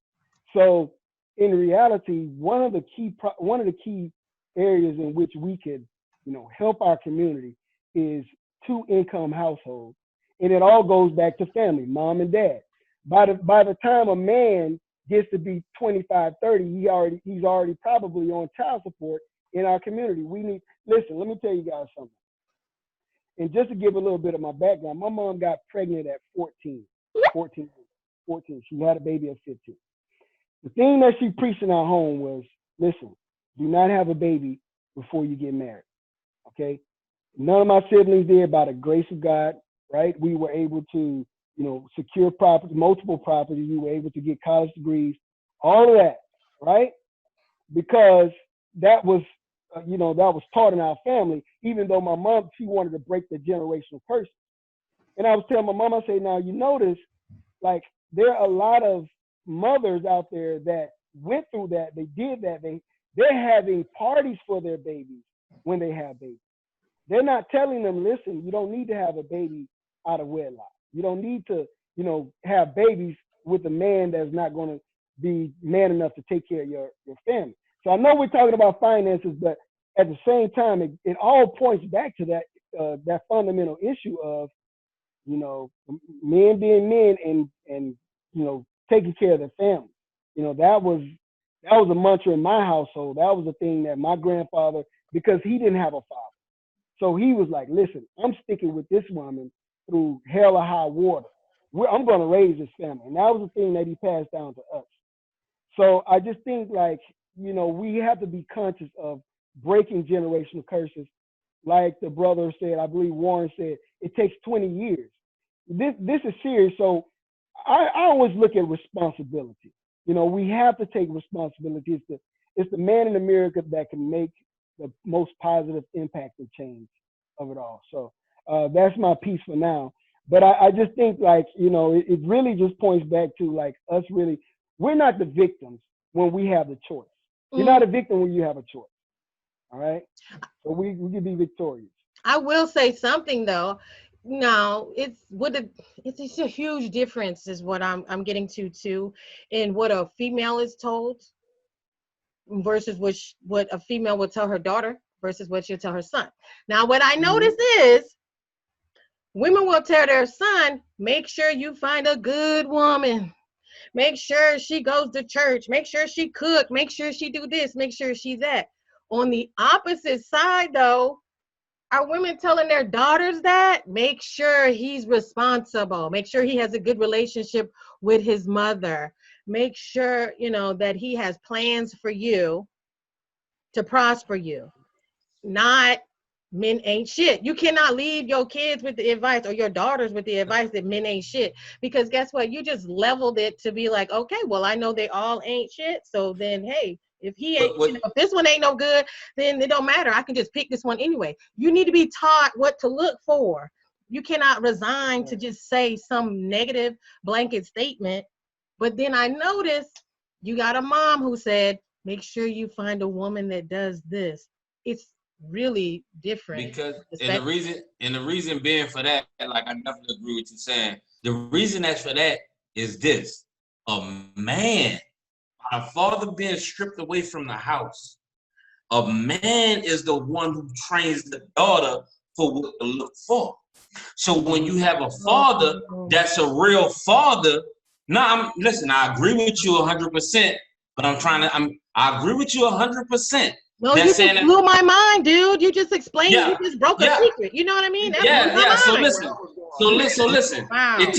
So in reality, one of the key areas in which we could, you know, help our community is 2-income households. And it all goes back to family, mom and dad. By the time a man gets to be 25, 30, he's already probably on child support in our community. Listen, let me tell you guys something. And just to give a little bit of my background, my mom got pregnant at 14. She had a baby at 15. The thing that she preached in our home was, listen, do not have a baby before you get married, okay? None of my siblings did, by the grace of God, right? We were able to, you know, secure property, multiple properties. We were able to get college degrees, all of that, right? Because that was, that was taught in our family, even though my mom, she wanted to break the generational curse. And I was telling my mom, I say, now, you notice, like, there are a lot of mothers out there that went through that, they did that, they're having parties for their babies when they have babies. They're not telling them, listen, you don't need to have a baby out of wedlock. You don't need to, you know, have babies with a man that's not going to be man enough to take care of your family. So I know we're talking about finances, but at the same time, it all points back to that fundamental issue of, you know, men being men and you know, taking care of their family. You know, that was a mantra in my household. That was a thing that my grandfather, because he didn't have a father, so he was like, listen, I'm sticking with this woman through hell or high water. I'm going to raise this family. And that was the thing that he passed down to us. So I just think, like, you know, we have to be conscious of breaking generational curses. Like the brother said, I believe Warren said, it takes 20 years. This is serious. So I always look at responsibility. You know, we have to take responsibility. It's the man in America that can make the most positive impact and change of it all. So that's my piece for now. But I just think, like, you know, it really just points back to, like, us really, we're not the victims when we have the choice. You're not a victim when you have a choice. All right? So we can be victorious. I will say something though. No, it's a huge difference is what I'm getting to too, in what a female is told versus what a female will tell her daughter versus what she'll tell her son. Now, what I notice is women will tell their son, make sure you find a good woman. Make sure she goes to church. Make sure she cook. Make sure she do this. Make sure she's that. On the opposite side, though, are women telling their daughters that? Make sure he's responsible. Make sure he has a good relationship with his mother. Make sure, you know, that he has plans for you. to prosper you, not men ain't shit. You cannot leave your kids with the advice or your daughters with the advice that men ain't shit, because guess what? You just leveled it to be like, okay, well, I know they all ain't shit. So then, hey, if he ain't, if this one ain't no good, then it don't matter. I can just pick this one anyway. You need to be taught what to look for. You cannot resign to just say some negative blanket statement. But then I noticed you got a mom who said, make sure you find a woman that does this. It's really different. Because and the reason being for that, like I definitely agree with you saying, the reason that's for that is this: a man, a father being stripped away from the house, a man is the one who trains the daughter for what to look for. So when you have a father that's a real father, listen, I agree with you 100%, but I agree with you 100%. No, you just blew my mind, dude. You just explained, you just broke a secret. You know what I mean? That So listen. Wow. It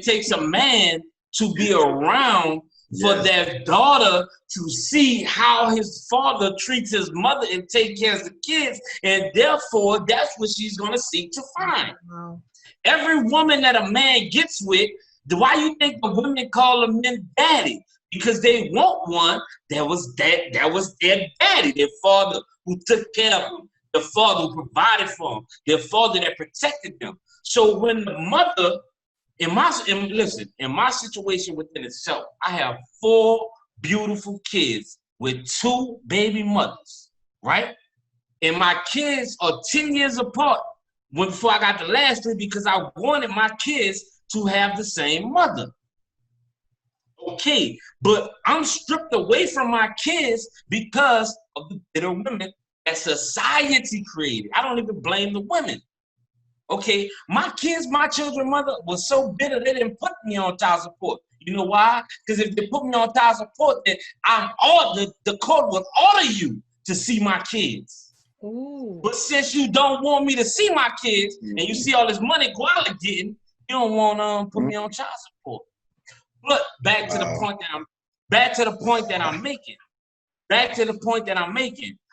takes a man to be around for their daughter to see how his father treats his mother and take care of the kids, and therefore that's what she's gonna seek to find. Wow. Every woman that a man gets with, why you think the women call them men daddy? Because they want one that was their daddy, their father who took care of them, the father who provided for them, their father that protected them. So when the mother, in my situation within itself, I have 4 beautiful kids with 2 baby mothers, right? And my kids are 10 years apart before I got the last 3, because I wanted my kids to have the same mother. Okay, but I'm stripped away from my kids because of the bitter women that society created. I don't even blame the women. Okay, my children's mother was so bitter they didn't put me on child support. You know why? Because if they put me on child support, then the court would order you to see my kids. Ooh. But since you don't want me to see my kids, and you see all this money Gwalla getting, you don't want to put me on child support. But back to the point that I'm making.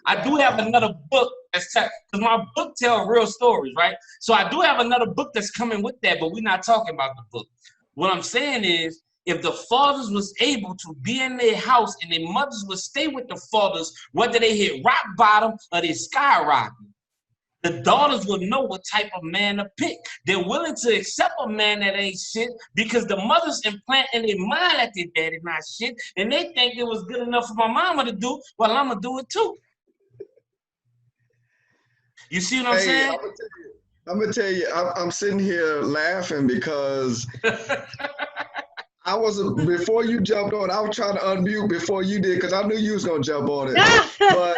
I do have another book because my book tells real stories, right? So I do have another book that's coming with that, but we're not talking about the book. What I'm saying is, if the fathers was able to be in their house and their mothers would stay with the fathers, whether they hit rock bottom or they skyrocket, the daughters will know what type of man to pick. They're willing to accept a man that ain't shit because the mothers implant in their mind that their daddy not shit, and they think it was good enough for my mama to do, well, I'm gonna do it too. You see what I'm saying? I'm gonna tell you, I'm sitting here laughing because before you jumped on, I was trying to unmute before you did because I knew you was gonna jump on it. But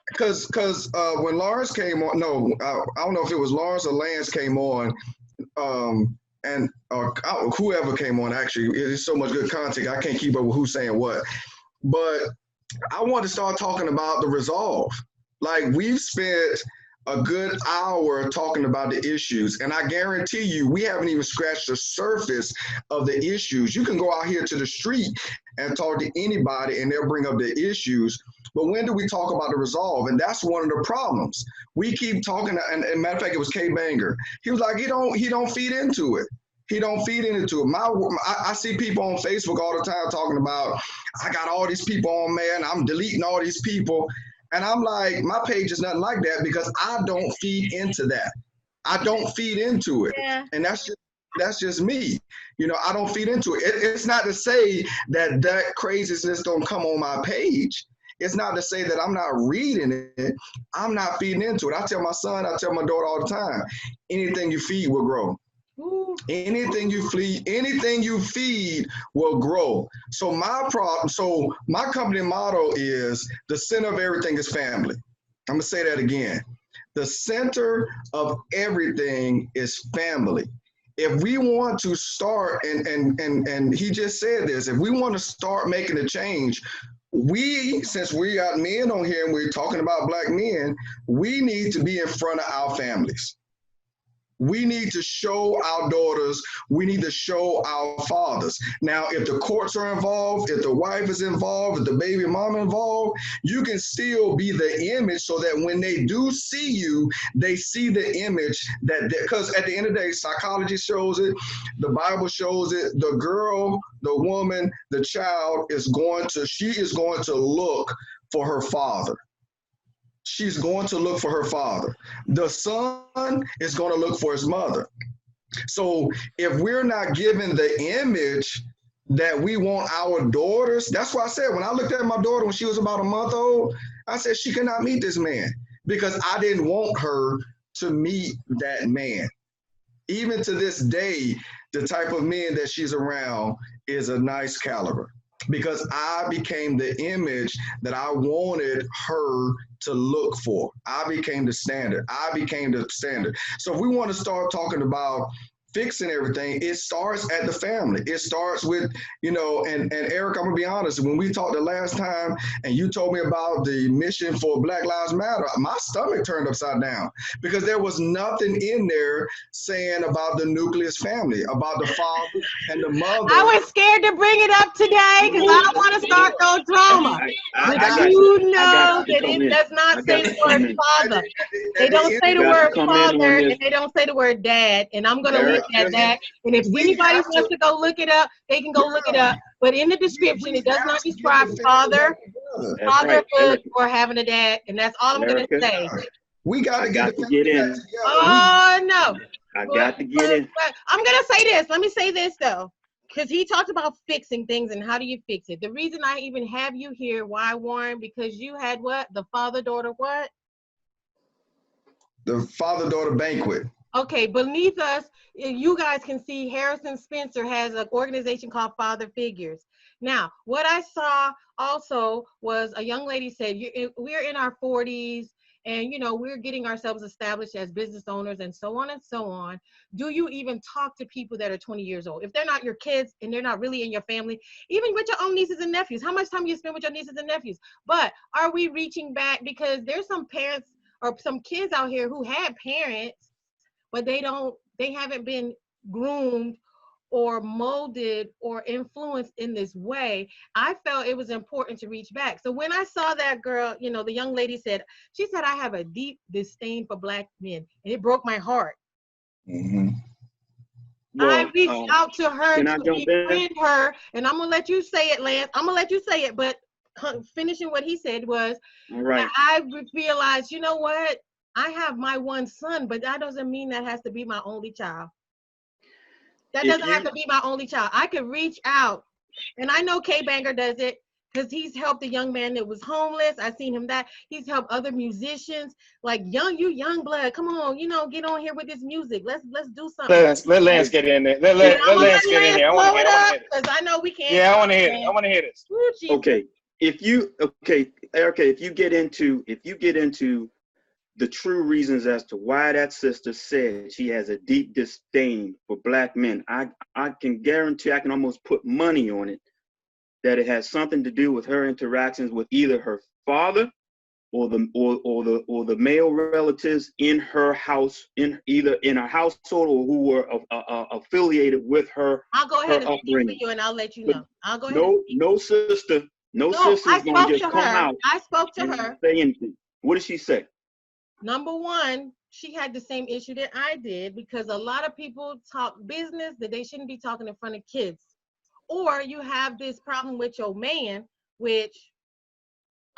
because when Lawrence came on, I don't know if it was Lawrence or Lance came on, and whoever came on, actually, there's so much good content, I can't keep up with who's saying what. But I want to start talking about the resolve. Like, we've spent a good hour talking about the issues, and I guarantee you, we haven't even scratched the surface of the issues. You can go out here to the street and talk to anybody, and they'll bring up the issues. But when do we talk about the resolve? And that's one of the problems. We keep talking, and matter of fact, it was K Banger. He was like, he don't feed into it. He don't feed into it. I see people on Facebook all the time talking about, I got all these people on, man. I'm deleting all these people. And I'm like, my page is nothing like that because I don't feed into that. I don't feed into it. Yeah. And that's just me. You know, I don't feed into it. It's not to say that craziness don't come on my page. It's not to say that I'm not reading it. I'm not feeding into it. I tell my son, I tell my daughter all the time, anything you feed will grow. Ooh. Anything you feed will grow. So my company motto is the center of everything is family. I'm gonna say that again. The center of everything is family. If we want to start, and he just said this, if we want to start making a change, since we got men on here and we're talking about Black men, we need to be in front of our families. We need to show our daughters, we need to show our fathers. Now, if the courts are involved, if the wife is involved, if the baby mama involved, you can still be the image so that when they do see you, they see the image that, because at the end of the day, psychology shows it, the Bible shows it, the girl, the woman, the child she is going to look for her father. She's going to look for her father. The son is going to look for his mother. So if we're not given the image that we want our daughters, that's why I said, when I looked at my daughter when she was about a month old, I said, she cannot meet this man, because I didn't want her to meet that man. Even to this day, the type of men that she's around is a nice caliber, because I became the image that I wanted her to look for. I became the standard. So if we want to start talking about fixing everything, it starts at the family. It starts with, and Eric, I'm gonna be honest, when we talked the last time and you told me about the mission for Black Lives Matter, my stomach turned upside down, because there was nothing in there saying about the nucleus family, about the father and the mother. I was scared to bring it up today because I don't want to start no drama. But you know that it does not say the word father. They don't say the word father, and they don't say the word dad, and I'm going to leave at that. And if anybody wants to go look it up, they can go look it up. But in the description, it does not describe fatherhood or having a dad, and that's all I'm going to say. We got to get in. Oh, no. I got to get in. But I'm going to say this. Let me say this, though, because he talked about fixing things and how do you fix it. The reason I even have you here, why, Warren? Because you had what? The father-daughter what? The father-daughter banquet. Okay, beneath us, you guys can see Harrison Spencer has an organization called Father Figures. Now, what I saw also was a young lady said, we're in our 40s and, we're getting ourselves established as business owners and so on and so on. Do you even talk to people that are 20 years old? If they're not your kids and they're not really in your family, even with your own nieces and nephews, how much time you spend with your nieces and nephews? But are we reaching back? Because there's some parents or some kids out here who had parents, but they haven't been groomed or molded or influenced in this way. I felt it was important to reach back. So when I saw that girl, the young lady she said, I have a deep disdain for Black men. And it broke my heart. Mm-hmm. Well, I reached out to her to befriend her. And I'm going to let you say it, Lance. I'm going to let you say it. But finishing what he said was, all right. I realized, you know what? I have my one son, but that doesn't mean that has to be my only child. That doesn't have to be my only child. I could reach out. And I know K-Banger does it because he's helped a young man that was homeless. I've seen him that. He's helped other musicians. Like, young blood, come on, get on here with this music. Let's do something. Let Lance get in there. Let Lance get in here. I want to hear it. Because I know we can't. Yeah, I want to hear it. I want to hear this. Okay. Erica, if you get into the true reasons as to why that sister said she has a deep disdain for Black men, I can guarantee, I can almost put money on it, that it has something to do with her interactions with either her father or the male relatives in her house, either in her household or who were affiliated with her. I'll go ahead and speak for you, and I'll let you know. I'll go ahead. No sister is going to just come out. I spoke to her. Say anything. What did she say? Number one, she had the same issue that I did, because a lot of people talk business that they shouldn't be talking in front of kids. Or you have this problem with your man, which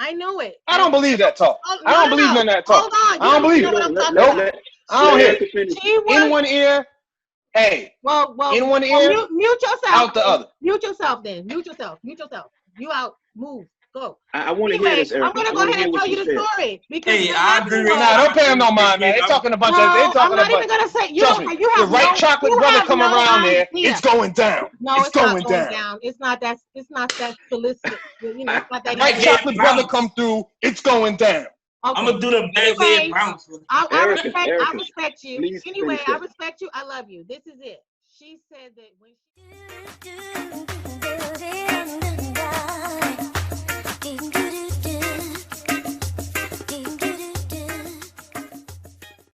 I know it. I don't believe that talk. Oh, I don't believe none of that talk. Hold on. I don't believe it. Nope. I don't hear it. In one ear, hey. Well, in one ear, mute yourself. Out the other. Mute yourself then. Mute yourself. You out. Move. Go. I want to hear this, Erica. I'm going to go ahead and tell you the story. Because I agree with Nah, don't pay them no mind, man. They're talking a bunch of. I'm not even going to say. Trust me. The right chocolate brother come around there. It's going down. No, it's going down. It's not that solicit. It's not that. Right chocolate brother come through. It's going down. Okay. I'm gonna do the backhand bounce. I respect you. Please, anyway, I respect you. I love you. This is it. She said that when she